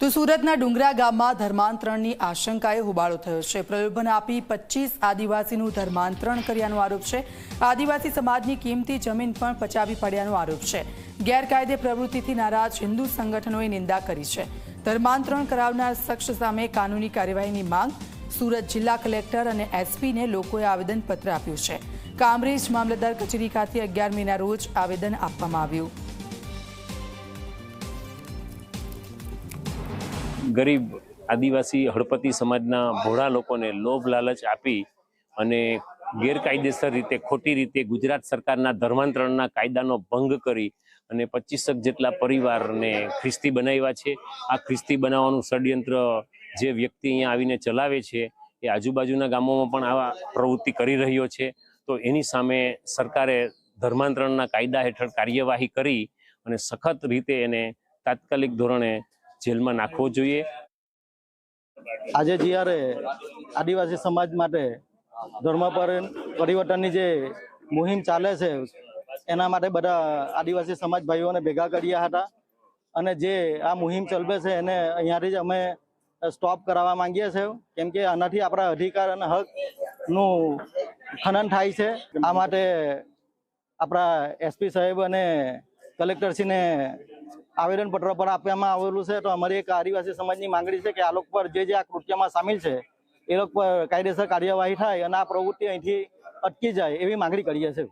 તો સુરતના ડુંગરા ગામમાં ધર્માંતરણની આશંકાએ હોબાળો થયો છે। પ્રલોભન આપી 25 આદિવાસીનું ધર્માંતરણ કર્યાનો આરોપ છે। આદિવાસી સમાજની કિંમતી જમીન પણ પચાવી પડ્યાનો આરોપ છે। ગેરકાયદે પ્રવૃત્તિથી નારાજ હિન્દુ સંગઠનોએ નિંદા કરી છે। ધર્માંતરણ કરાવનાર શખ્સ સામે કાનૂની કાર્યવાહીની માંગ સુરત જિલ્લા કલેક્ટર અને એસપીને લોકોએ આવેદનપત્ર આપ્યું છે। કામરેજ મામલતદાર કચેરી ખાતે 11 મેના રોજ આવેદન આપવામાં આવ્યું। गरीब आदिवासी हड़पति समाजना भोळा लोकोने लोभ लालच आपी अने गैरकायदेसर रीते खोटी रीते गुजरात सरकारना धर्मांतरणना कायदानो भंग करी अने 25 जेटला परिवारने ख्रिस्ती बनाव्या छे। आ ख्रिस्ती बनाववानुं षड्यंत्र जे व्यक्ति अहींया आवीने चलावे छे ए आजुबाजुना गामोमां पण आवा प्रवृत्ति करी रह्यो छे। तो एनी सामे सरकारे धर्मांतरणना कायदा हेठळ कार्यवाही करी अने सखत रीते एने तात्कालिक धोरणे जेलमां नाखवो जोईए। આજે જ્યારે આદિવાસી સમાજ માટે ધર્મ પરિવર્તનની જે મુહિમ ચાલે છે એના માટે બધા આદિવાસી સમાજ ભાઈઓને ભેગા કર્યા હતા અને જે આ મુહિમ ચાલે છે એને અહીંયાથી જ અમે સ્ટોપ કરાવવા માંગીએ છીએ, કેમ કે આનાથી આપણા અધિકાર અને હકનું ખનન થાય છે। આ માટે આપણા એસપી સાહેબ અને કલેક્ટરશ્રીને આવેદનપત્ર પર આપવામાં આવેલું છે। તો અમારી એક આદિવાસી સમાજની માંગણી છે કે આ લોકો પર જે આ કૃત્યમાં સામેલ છે એ લોકો પર કાયદેસર કાર્યવાહી થાય અને આ પ્રવૃત્તિ અહીંથી અટકી જાય એવી માંગણી કરીએ છીએ।